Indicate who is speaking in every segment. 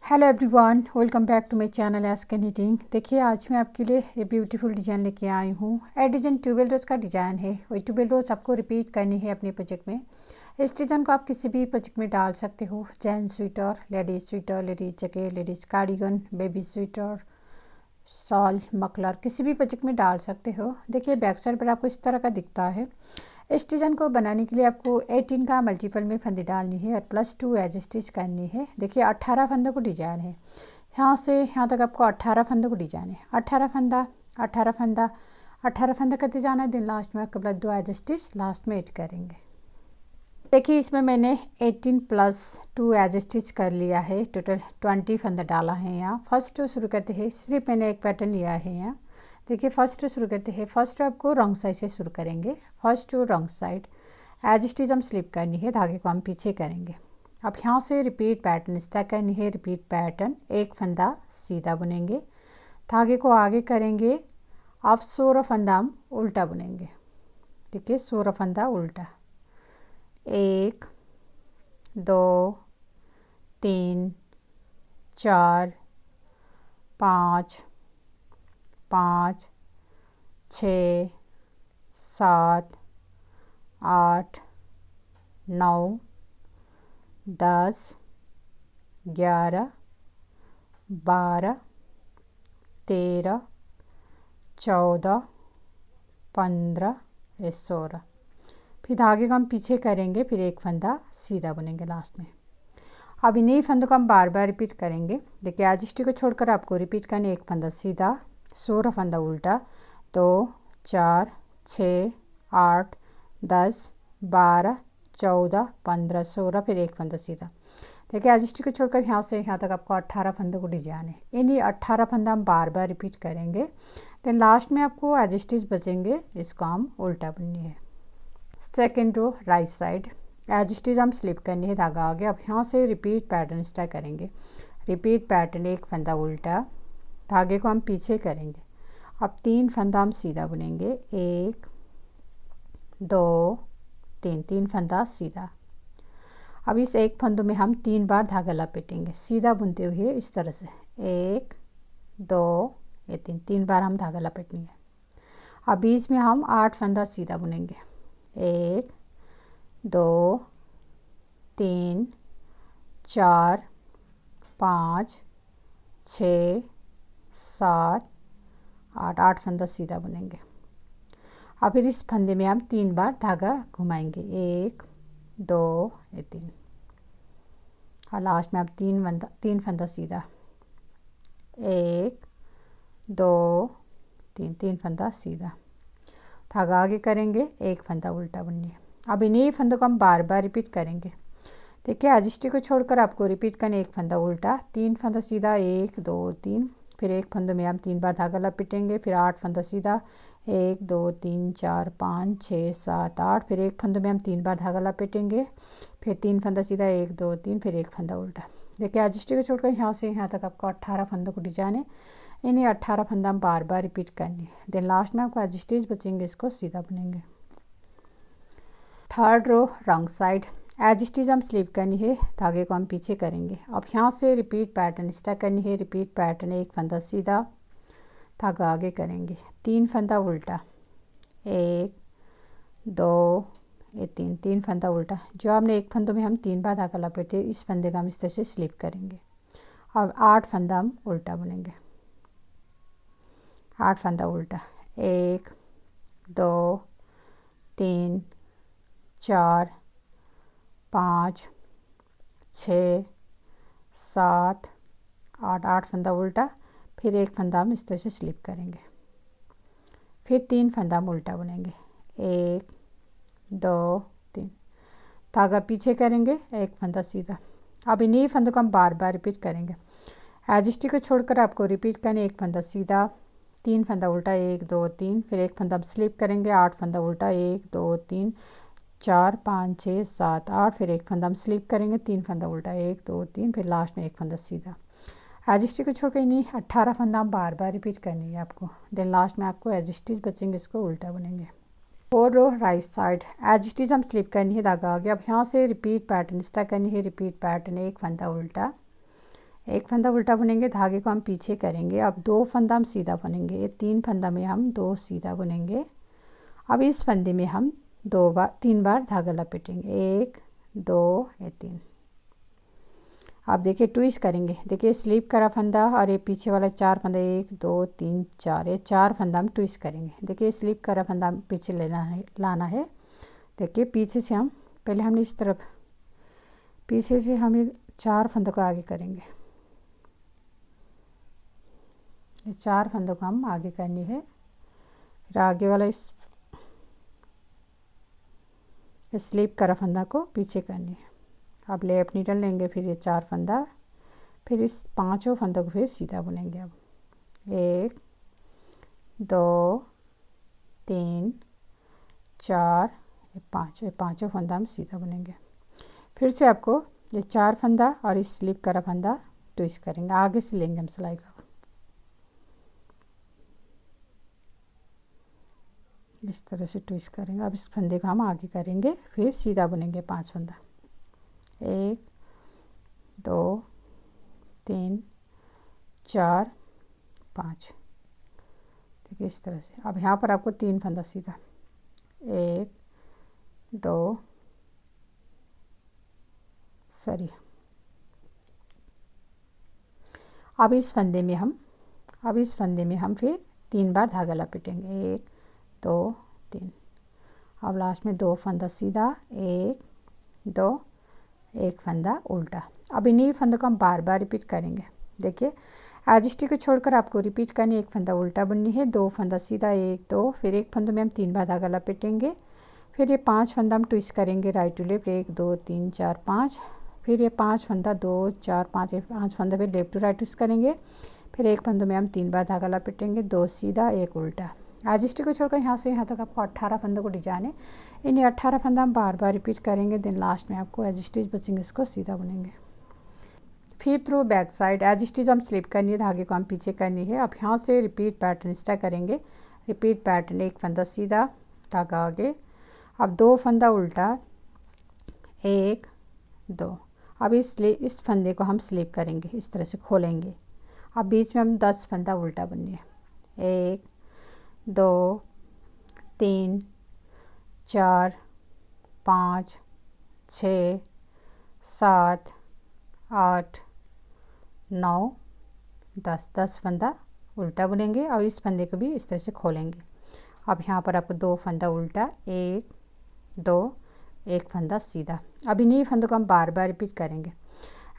Speaker 1: Hello everyone, welcome back to my channel ask knitting. देखिए आज मैं आपके लिए ये ब्यूटीफुल डिज़ाइन लेके आई हूँ। ये डिज़ाइन 12 रोज़ का डिज़ाइन है। वही 12 रोज़ आपको रिपीट करनी है अपने प्रोजेक्ट में। इस डिज़ाइन को आप किसी भी प्रोजेक्ट में डाल सकते हो। Gents sweater, ladies jacket, ladies cardigan, baby sweater, shawl, muffler, किसी भी प्रोजेक्ट में डाल सकते हो। देखिए बैक साइड पर आपको इस तरह का दिखता है। इस डिज़ाइन को बनाने के लिए आपको 18 का मल्टीपल में फंदे डालनी है और +2 एज स्टिच करनी है। देखिए 18 फंदों को डिजाइन है। यहाँ से यहाँ तक आपको 18 फंदों को डिजाइन है। 18 फंदा 18 फंदा 18 फंदा करते जाना है। दिन लास्ट में आपके +2 एज स्टिच लास्ट में ऐड करेंगे। देखिए इसमें मैंने 18 + 2 एज स्टिच कर लिया है। टोटल 20 फंदा डाला है। यहाँ फर्स्ट शुरू करते हैं। सिर्फ मैंने एक पैटर्न लिया है। यहाँ देखिए फर्स्ट शुरू करते हैं। फर्स्ट आपको रॉन्ग साइड से शुरू करेंगे। First wrong side edge stitch हम स्लिप करनी है। धागे को हम पीछे करेंगे। अब यहाँ से रिपीट पैटर्न स्टार्ट करनी है। रिपीट पैटर्न, एक फंदा सीधा बुनेंगे, धागे को आगे करेंगे। अब 16 फंदा हम उल्टा बुनेंगे। देखिए 16 फंदा उल्टा, 1 2 3 4 5 5 6 7 8 9 10 11 12 13 14 15 16। फिर धागे को हम पीछे करेंगे। फिर एक फंदा सीधा बुनेंगे लास्ट में। अब इन्हीं फंदों को हम बार बार रिपीट करेंगे। देखिए एज स्टिच को छोड़कर आपको रिपीट करने, एक फंदा सीधा, 16 फंदा उल्टा, 2 4 6 8 10 12 14 15 16, फिर एक फंदा सीधा। देखिए एज स्टिच को छोड़कर यहाँ से यहाँ तक आपको 18 फंदों को डिजाइन है। इन्हीं 18 फंदा हम बार बार रिपीट करेंगे। देन लास्ट में आपको एज स्टिच बचेंगे, इसको हम उल्टा बुननी है। Second row right side edge stitch हम स्लिप करनी है, धागा आगे। अब यहाँ से रिपीट पैटर्न स्टार्ट करेंगे। रिपीट पैटर्न, एक फंदा उल्टा, धागे को हम पीछे करेंगे। अब 3 फंदा हम सीधा बुनेंगे, 1 2 3, 3 फंदा सीधा। अब इस एक फंदों में हम 3 बार धागा लपेटेंगे सीधा बुनते हुए, इस तरह से 1 2 ये 3 बार हम धागा लपेटेंगे। अब बीच में हम 8 फंदा सीधा बुनेंगे, 1 2 3 4 5 6 7 8, 8 फंदा सीधा बुनेंगे। अब फिर इस फंदे में हम 3 बार धागा घुमाएंगे, 1 2 ये 3, और लास्ट में आप 3 फंदा सीधा, 1 2 3, 3 फंदा सीधा, धागा आगे करेंगे, एक फंदा उल्टा बुननी है। अब इन्हीं फंदों को हम बार बार रिपीट करेंगे। देखिए एज स्टिच को छोड़कर आपको रिपीट करने, एक फंदा उल्टा, 3 फंदा सीधा, 1 2 3, फिर एक फंदे में हम 3 बार धागा लपेटेंगे। फिर 8 फंदा सीधा, 1 2 3 4 5 6 7 8, फिर एक फंदे में हम 3 बार धागा लपेटेंगे। फिर 3 फंदा सीधा, 1 2 3, फिर एक फंदा उल्टा। देखिए एज स्टिच को छोड़कर यहाँ से यहाँ तक आपको 18 फंदों को डिजाइन है। इन्हीं 18 फंदा हम बार बार रिपीट करनी है। देन लास्ट में आपको एज स्टिच बचेंगे, इसको सीधा बुनेंगे। Third row wrong side edge stitch हम स्लिप करनी है, धागे को हम पीछे करेंगे। अब यहाँ से रिपीट पैटर्न स्टार्ट करनी है। रिपीट पैटर्न, एक फंदा सीधा, धागा आगे करेंगे, 3 फंदा उल्टा, 1 2 ये 3, 3 फंदा उल्टा। जो हमने एक फंदों में हम 3 बार धागा लपेटे, इस फंदे का हम इस तरह से स्लिप करेंगे। अब 8 फंदा हम उल्टा बुनेंगे, 8 फंदा उल्टा, 1 2 3 4 5 6 7 8, 8 फंदा उल्टा, फिर एक फंदा हम इस तरह से स्लिप करेंगे। फिर 3 फंदा हम उल्टा बुनेंगे, 1 2 3, धागा पीछे करेंगे, एक फंदा सीधा। अब इन्हीं फंदों को हम बार बार रिपीट करेंगे। एज स्टिच को छोड़कर आपको रिपीट करने, एक फंदा सीधा, 3 फंदा उल्टा, 1 2 3, फिर एक फंदा हम स्लिप करेंगे, 8 फंदा उल्टा, 1 2 3 4 5 6 7 8, फिर एक फंदा हम स्लिप करेंगे, 3 फंदा उल्टा, 1 2 3, फिर लास्ट में एक फंदा सीधा। एज स्टिच को छोड़कर नहीं, 18 फंदा हम बार बार रिपीट करनी है आपको। देन लास्ट में आपको एज स्टिच बचेंगे, इसको उल्टा बुनेंगे। 4 रो राइट साइड एज स्टिच हम स्लिप करनी है, धागा आ गया। अब यहाँ से रिपीट पैटर्न स्टार्ट करनी है। रिपीट पैटर्न, एक फंदा उल्टा, एक फंदा उल्टा बुनेंगे, धागे को हम पीछे करेंगे। अब 2 फंदा हम सीधा बुनेंगे। ये 3 फंदा में हम 2 सीधा बुनेंगे। अब इस फंदे में हम 3 बार धागा लपेटेंगे, 1 2 ये 3। आप देखिए ट्विस्ट करेंगे, देखिए स्लिप करा फंदा और ये पीछे वाला 4 फंदा, 1 2 3 4, ये 4 फंदा हम ट्विस्ट करेंगे। देखिए स्लिप करा फंदा पीछे लाना है। देखिए पीछे से हम पहले हमने इस तरफ पीछे से हम ये 4 फंदों को आगे करेंगे। ये 4 फंदों को हम आगे करनी है। फिर आगे वाला इस स्लिप करा फंदा को पीछे करनी है। अब लेफ्ट नीडल लेंगे, फिर ये 4 फंदा, फिर इस 5 फंदों को फिर सीधा बुनेंगे। अब 1 2 3 4 ये 5, ये 5 फंदा हम सीधा बुनेंगे। फिर से आपको ये 4 फंदा और इस स्लिप करा फंदा ट्विस्ट करेंगे, आगे से लेंगे हम सिलाई का। इस तरह से ट्विस्ट करेंगे। अब इस फंदे को हम आगे करेंगे, फिर सीधा बुनेंगे 5 फंदा, 1 2 3 4 5। देखिए इस तरह से। अब यहाँ पर आपको 3 फंदा सीधा, 1 2 सॉरी। अब इस फंदे में हम फिर 3 बार धागा लपेटेंगे, 1 2 3। अब लास्ट में 2 फंदा सीधा, 1 2 एक फंदा उल्टा। अब इन्हीं फंदों को हम बार बार रिपीट करेंगे। देखिए एज स्टिच को छोड़कर आपको रिपीट करनी, एक फंदा उल्टा बुननी है, 2 फंदा सीधा, 1 2, फिर एक फंदों में हम 3 बार धागा लपेटेंगे। फिर ये 5 फंदा हम ट्विस्ट करेंगे राइट टू लेफ्ट, 1 2 3 4 5। फिर ये 5 फंदा 2 4 5, 5 फंदा फिर लेफ्ट टू राइट ट्विस्ट करेंगे। फिर एक फंदों में हम 3 बार धागा लपेटेंगे, 2 सीधा 1 उल्टा। एज स्टिच को छोड़कर यहाँ से यहाँ तक आपको 18 फंदों को डिजाइन है। इन्हें 18 फंदा हम बार बार रिपीट करेंगे। देन लास्ट में आपको एज स्टिच बचेंगे, इसको सीधा बुनेंगे। फिर through back side edge stitch हम स्लिप करनी है, धागे को हम पीछे करनी है। अब यहाँ से रिपीट पैटर्न स्टार्ट करेंगे। रिपीट पैटर्न, एक फंदा सीधा, धागा आगे, अब 2 फंदा उल्टा, 1 2। अब इस फंदे को हम स्लिप करेंगे, इस तरह से खोलेंगे। अब बीच में हम 10 फंदा उल्टा बुननी है, 1 2 3 4 5 6 7 8 9 10, 10 फंदा उल्टा बुनेंगे और इस फंदे को भी इस तरह से खोलेंगे। अब यहाँ पर आपको 2 फंदा उल्टा, 1 2 एक फंदा सीधा। अब इन्हीं फंदों को हम बार बार रिपीट करेंगे।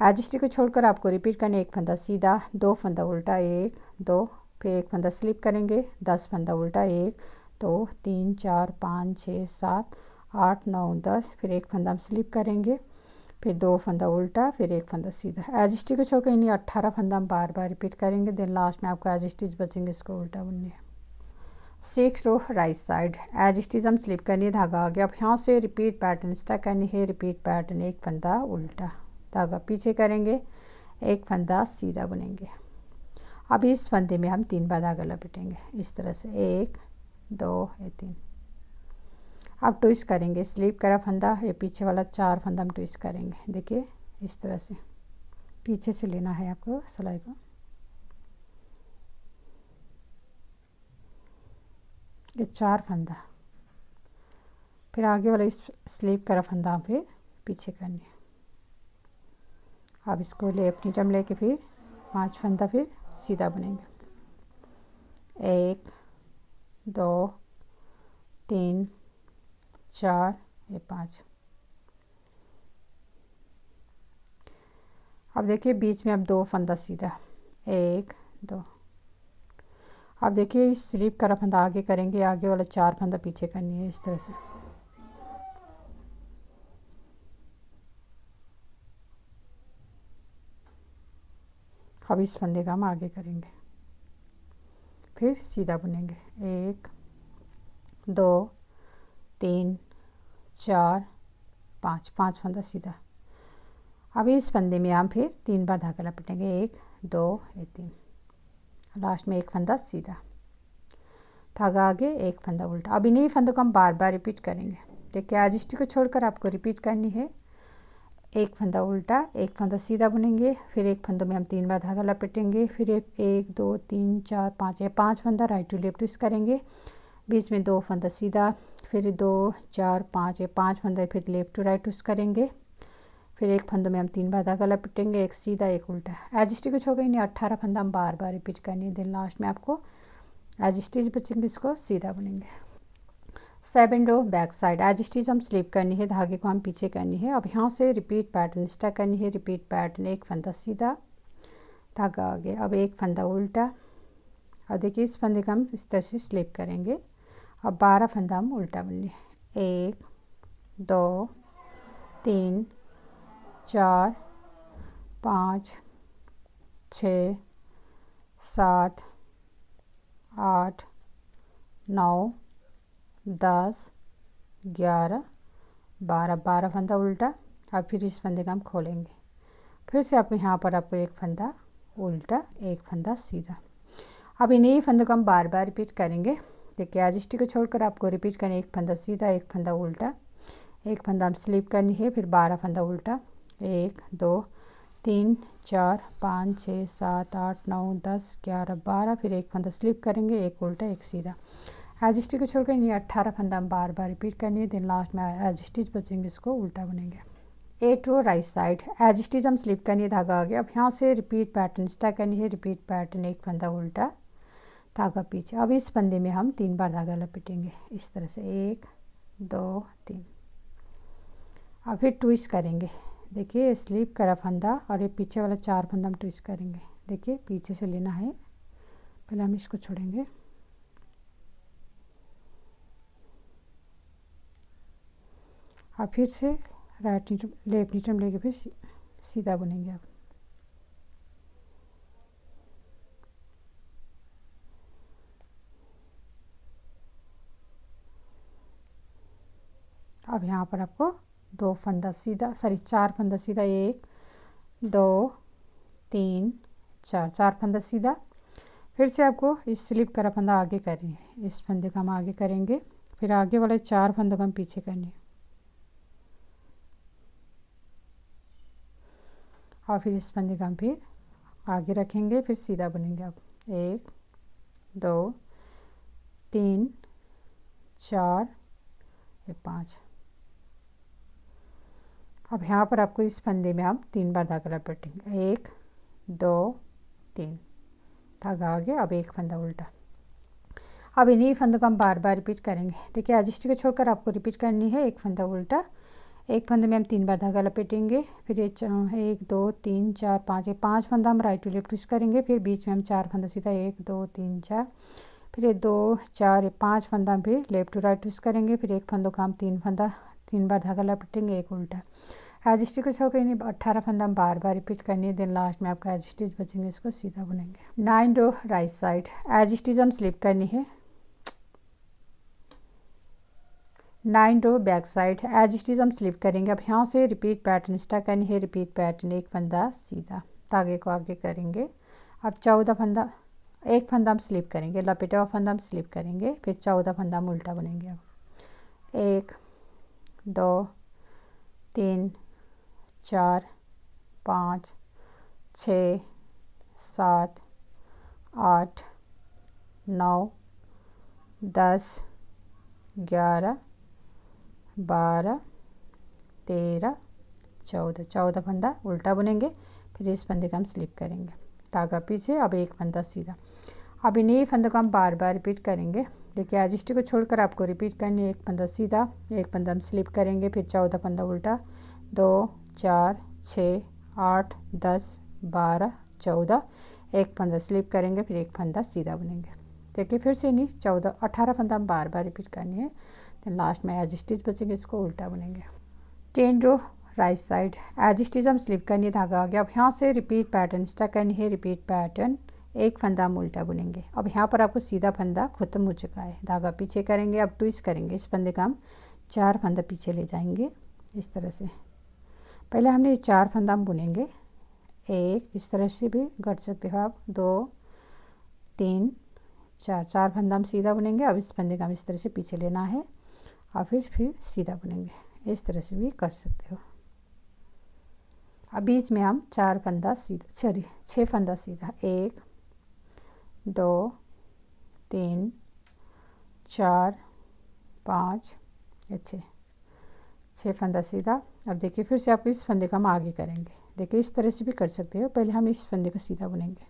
Speaker 1: एज स्टिच को छोड़कर आपको रिपीट करने, एक फंदा सीधा, 2 फंदा उल्टा, 1 2, फिर एक फंदा स्लिप करेंगे, 10 फंदा उल्टा, 1 2 3 4 5 6 7 8 9 10, फिर एक फंदा हम स्लिप करेंगे, फिर 2 फंदा उल्टा, फिर एक फंदा सीधा। एज स्टिच को छोड़कर इन्हीं 18 फंदा हम बार बार रिपीट करेंगे। देन लास्ट में आपको एज स्टिच बचेंगे, इसको उल्टा बुननी है। 6 रो राइट साइड एज स्टिच हम स्लिप करनी है, धागा आ गया। अब यहाँ से रिपीट पैटर्न स्टार्ट करनी है। रिपीट पैटर्न, एक फंदा उल्टा, धागा पीछे करेंगे, एक फंदा सीधा बुनेंगे। अब इस फंदे में हम 3 बार धागा लपेटेंगे, इस तरह से 1 2 3। अब ट्विस्ट करेंगे, स्लिप करा फंदा, ये पीछे वाला 4 फंदा हम ट्विस्ट करेंगे। देखिए इस तरह से पीछे से लेना है आपको सिलाई को। ये 4 फंदा, फिर आगे वाला इस स्लिप करा फंदा फिर पीछे करनी है। अब इसको लेफ्ट नीडल लेके फिर 5 फंदा फिर सीधा बुनेंगे, 1 2 3 4 ये 5। अब देखिए बीच में अब 2 फंदा सीधा, 1 2। अब देखिए इस स्लिप करा फंदा आगे करेंगे, आगे वाला 4 फंदा पीछे करनी है, इस तरह से। अब इस फंदे का हम आगे करेंगे, फिर सीधा बुनेंगे, 1 2 3 4 5, 5 फंदा सीधा। अब इस फंदे में हम फिर 3 बार धागा लपेटेंगे, 1 2 3। लास्ट में एक फंदा सीधा, धागा आगे, एक फंदा उल्टा। अब इन्हीं फंदों को हम बार बार रिपीट करेंगे। देखिए एज स्टिच को छोड़कर आपको रिपीट करनी है। एक फंदा उल्टा, एक फंदा सीधा बुनेंगे, फिर एक फंदों में हम 3 बार धागा लपेटेंगे, फिर 1 2 3 4 5 या 5 फंदा राइट टू लेफ्ट ट्विस्ट करेंगे, बीच में 2 फंदा सीधा, फिर 2 4 5 या 5 फंदा, फिर लेफ्ट टू राइट ट्विस्ट करेंगे, फिर एक फंदों में हम 3 बार धागा लपेटेंगे, एक सीधा एक उल्टा। एज स्टिच को छोड़ इन्हें 18 फंदा हम बार बार रिपीट करनी है। देन लास्ट में आपको एज स्टिच बचेंगे, इसको सीधा बुनेंगे। 7 रो बैक साइड एज स्टिच हम स्लिप करनी है, धागे को हम पीछे करनी है। अब यहाँ से रिपीट पैटर्न स्टार्ट करनी है। रिपीट पैटर्न, एक फंदा सीधा, धागा आगे, अब एक फंदा उल्टा, और देखिए इस फंदे को हम इस तरह से स्लिप करेंगे। अब 12 फंदा हम उल्टा बुनेंगे, 1 2 3 4 5 6 7 8 9 10 11 12, 12 फंदा उल्टा। अब फिर इस फंदे का हम खोलेंगे, फिर से आपको यहाँ पर आपको एक फंदा उल्टा, एक फंदा सीधा। अब इन्हीं ही फंदों को हम बार बार रिपीट करेंगे। देखिए एज स्टिच को छोड़कर आपको रिपीट करना, एक फंदा सीधा, एक फंदा उल्टा, एक फंदा हम स्लिप करनी है, फिर 12 फंदा उल्टा, 1 2 3 4 5 6 7 8 9 10 11 12, फिर एक फंदा स्लिप करेंगे, एक उल्टा एक सीधा। एज स्टिच को छोड़कर ये 18 फंदा हम बार बार रिपीट करनी है। देन लास्ट में एज स्टिच बचेंगे, इसको उल्टा बुनेंगे। 8 रो राइट साइड एज स्टिच हम स्लिप करनी है, धागा आगे। अब यहाँ से रिपीट पैटर्न स्टार्ट करनी है। रिपीट पैटर्न, एक फंदा उल्टा, धागा पीछे। अब इस फंदे में हम 3 बार धागा लपेटेंगे, इस तरह से 1 2 3। अब फिर ट्विस्ट करेंगे। देखिए स्लिप करा फंदा और ये पीछे वाला 4 फंदा हम ट्विस्ट करेंगे। देखिए पीछे से लेना है, पहले हम इसको छोड़ेंगे, और फिर से राइट नीटम लेफ्ट नीटम लेके फिर सीधा बुनेंगे। अब यहाँ पर आपको 2 फंदा सीधा, सॉरी 4 फंदा सीधा, 1 2 3 4, 4 फंदा सीधा। फिर से आपको इस स्लिप करा फंदा आगे करनी है, इस फंदे का हम आगे करेंगे, फिर आगे वाले 4 फंदों का हम पीछे करनी है, और फिर इस फंदे का हम फिर आगे रखेंगे, फिर सीधा बुनेंगे। अब 1 2 3 4 5। अब यहाँ पर आपको इस फंदे में हम 3 बार धागा लपेटेंगे, 1 2 3, धागा आगे, अब एक फंदा उल्टा। अब इन्हीं फंदों को हम बार बार रिपीट करेंगे। देखिए एज स्टिच को छोड़कर आपको रिपीट करनी है, एक फंदा उल्टा, एक फंदे में हम 3 बार धागा लपेटेंगे, फिर 1 2 3 4 5, ये 5 फंदा हम राइट टू लेफ्ट ट्विस्ट करेंगे, फिर बीच में हम 4 फंदा सीधा, 1 2 3 4, फिर ये 2 4 5 फंदा हम फिर लेफ्ट टू राइट ट्विस्ट करेंगे, फिर एक फंदों का हम 3 बार धागा लपेटेंगे, एक उल्टा। एज स्टिच को छोड़कर इन्हें 18 फंदा हम बार बार रिपीट करनी है। देन लास्ट में आपका एज स्टिच बचेंगे, इसको सीधा बुनेंगे। 9 रो राइट साइड एज स्टिच हम स्लिप करनी है। 9 रो बैक साइड एज स्टिच हम स्लिप करेंगे। अब यहाँ से रिपीट पैटर्न स्टार्ट करनी है। रिपीट पैटर्न, एक फंदा सीधा, धागे को आगे करेंगे। अब 14 फंदा, एक फंदा हम स्लिप करेंगे, लपेटा हुआ फंदा हम स्लिप करेंगे, फिर 14 फंदा हम उल्टा बुनेंगे। अब 1 2 3 4 5 6 7 8 9 10 11 12 13 14, 14 फंदा उल्टा बुनेंगे, फिर इस फंदे का हम स्लिप करेंगे, धागा पीछे, अब एक फंदा सीधा। अब इन्हीं फंदों को हम बार बार रिपीट करेंगे। देखिए एज स्टिच को छोड़कर आपको रिपीट करनी है, एक फंदा सीधा, एक फंदा हम स्लिप करेंगे, फिर 14 फंदा उल्टा, 2 4 6 8 10 12 14, एक फंदा स्लिप करेंगे, फिर एक फंदा सीधा बुनेंगे। देखिए फिर से नहीं 14 18 फंदा हम बार बार रिपीट करनी है। देन लास्ट में एज स्टिच बचेंगे, इसको उल्टा बुनेंगे। 10 रो राइट साइड एज स्टिच हम स्लिप करनी है, धागा आ गया। अब यहाँ से रिपीट पैटर्न स्टार्ट करनी है। रिपीट पैटर्न, एक फंदा हम उल्टा बुनेंगे। अब यहाँ पर आपको सीधा फंदा खत्म हो चुका है, धागा पीछे करेंगे। अब ट्विस्ट करेंगे, इस फंदे का हम 4 फंदा पीछे ले जाएंगे, इस तरह से। पहले हमने ये 4 फंदा हम बुनेंगे, एक इस तरह से भी कर सकते हो आप, 2 3 4, 4 फंदा हम सीधा बुनेंगे। अब इस फंदे का हम इस तरह से पीछे लेना है और फिर सीधा बुनेंगे, इस तरह से भी कर सकते हो। अब बीच में हम 4 फंदा सीधा, सॉरी 6 फंदा सीधा, 1 2 3 4 5 6 फंदा सीधा। अब देखिए फिर से आपको इस फंदे का हम आगे करेंगे। देखिए इस तरह से भी कर सकते हो। पहले हम इस फंदे को सीधा बुनेंगे,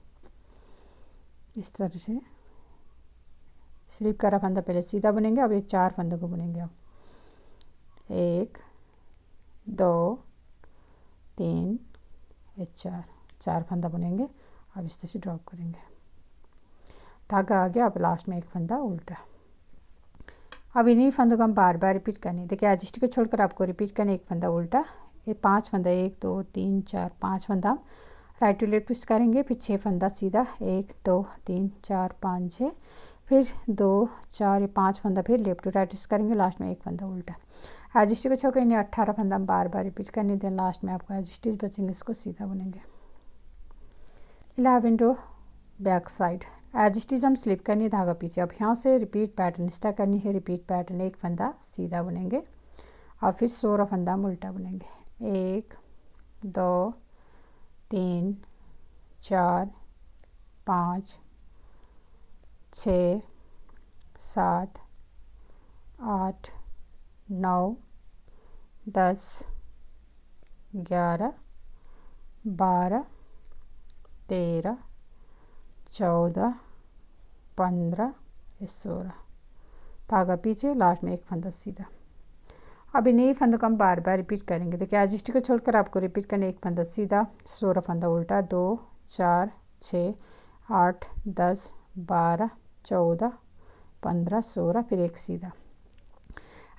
Speaker 1: इस तरह से स्लिप करा फंदा पहले सीधा बुनेंगे। अब ये 4 फंदों को बुनेंगे। अब 1 2 3 4 फंदा बुनेंगे। अब इस तरह से ड्रॉप करेंगे, धागा आ गया। अब लास्ट में एक फंदा उल्टा। अब इन्हीं फंदों को हम बार बार रिपीट करनी है। देखिए एज स्टिच को छोड़कर आपको रिपीट करना है। एक फंदा उल्टा, ये 5 फंदा, 1 2 3 4 5 फंदा राइट टू लेफ्ट ट्विस्ट करेंगे। फिर 6 फंदा सीधा, 1 2 3 4 5 6, फिर 2 4 5 फंदा फिर लेफ्ट टू राइट ट्विस्ट करेंगे। लास्ट में एक फंदा उल्टा। एज स्टिच को छोड़कर इन्हें 18 फंदा हम बार बार रिपीट करनी। देन लास्ट में आपको एज स्टिच बचेंगे, इसको सीधा बुनेंगे। 11 रो बैक साइड एज स्टिच हम स्लिप करनी है, धागा पीछे। अब यहाँ से रिपीट पैटर्न स्टार्ट करनी है। रिपीट पैटर्न, एक फंदा सीधा बुनेंगे और फिर 16 फंदा हम उल्टा बुनेंगे। 1 2 3 4 5 6 7 8 9 10 11 12 13 14 15 16, धागा पीछे, लास्ट में एक फंदा सीधा। अब इन्हीं फंदों को हम बार बार रिपीट करेंगे। देखिए एज स्टिच को छोड़कर आपको रिपीट करना, एक फंदा सीधा, 16 फंदा उल्टा, 2 4 6 8 10 12 14 15 16, फिर एक सीधा।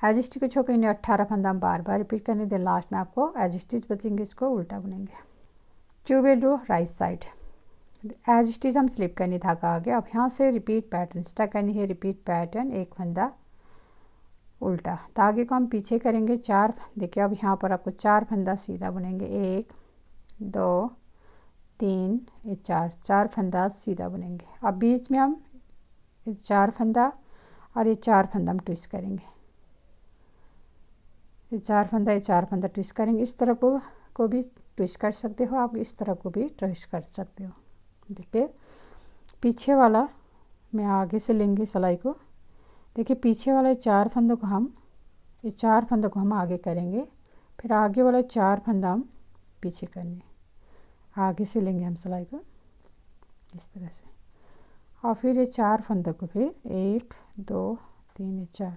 Speaker 1: एज स्टिच को छोड़कर इन्हें 18 फंदा हम बार बार रिपीट करने। देन लास्ट में आपको एज स्टिच बचेंगे, इसको उल्टा बुनेंगे। ट्यूबेल रो राइट साइड एज स्टिच हम स्लिप करनी, धागा आ गया। अब यहाँ से रिपीट पैटर्न स्टार्ट करनी है। रिपीट पैटर्न, एक फंदा उल्टा, धागे को हम पीछे करेंगे 4। देखिए अब यहाँ पर आपको 4 फंदा सीधा बुनेंगे। 1 2 3 4 फंदा सीधा बुनेंगे। अब बीच में हम 4 फंदा और ये 4 फंदा हम ट्विस्ट करेंगे। ये 4 फंदा ट्विस्ट करेंगे। इस तरफ को भी ट्विस्ट कर सकते हो आप, इस तरफ को भी ट्विस्ट कर सकते हो। देखिए पीछे वाला मैं आगे से लेंगे सिलाई को। देखिए पीछे वाले 4 फंदों को हम, ये 4 फंदों को हम आगे करेंगे, फिर आगे वाला 4 फंदा हम पीछे करने, आगे से लेंगे हम सिलाई को इस तरह से। और फिर ये 4 फंदों को फिर 1 2 3 4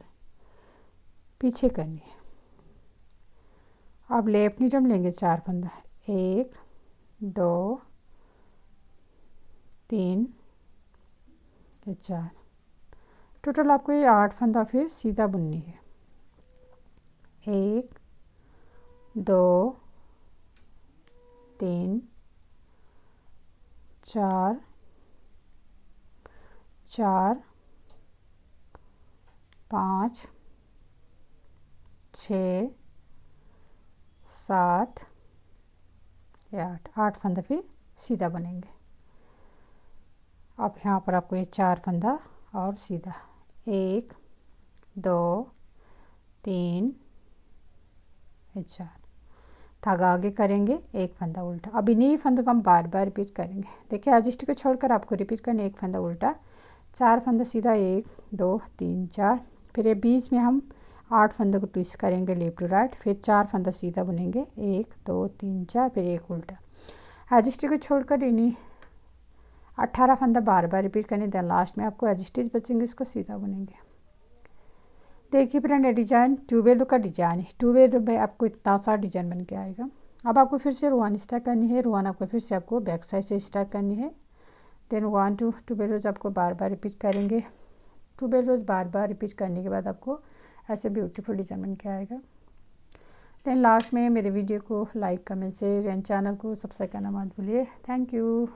Speaker 1: पीछे करनी है। अब लेफ्ट नीडल लेंगे 4 फंदा, 1 2 3 4, टोटल आपको ये 8 फंदा फिर सीधा बुननी है। 1 2 3 4 4 5 6 7 8 फंदा फिर सीधा बनेंगे। अब यहाँ पर आपको ये 4 फंदा और सीधा, 1 2 3 4, धागा आगे करेंगे, एक फंदा उल्टा। अब इन्हीं फंदों को हम बार बार रिपीट करेंगे। देखिए एज स्टिच को छोड़कर आपको रिपीट करना, एक फंदा उल्टा, 4 फंदा सीधा, 1 2 3 4, फिर ये बीच में हम 8 फंदों को ट्विस्ट करेंगे लेफ्ट टू राइट, फिर 4 फंदा सीधा बुनेंगे, 1 2 3 4, फिर एक उल्टा। एज स्टिच को छोड़कर इन्हीं 18 फंदा बार बार रिपीट करने। देन लास्ट में आपको एज स्टिच बचेंगे, इसको सीधा बुनेंगे। देखिए फ्रेंड, ये डिज़ाइन ट्यूबेल का डिज़ाइन है। ट्यूबेल में आपको इतना सा डिज़ाइन बन के आएगा। अब आपको फिर से रुआन स्टार्ट करनी है। रुआन आपको फिर से आपको बैक साइड से स्टार्ट करनी है। देन 1 2 ट्यूबेल रोज आपको बार बार रिपीट करेंगे। ट्यूबेल रोज बार बार रिपीट करने के बाद आपको ऐसे ब्यूटीफुल डिज़ाइन बन के आएगा। देन लास्ट में मेरे वीडियो को like, comment, share and channel को सब्सक्राइब करना मत भूलिए। Thank you.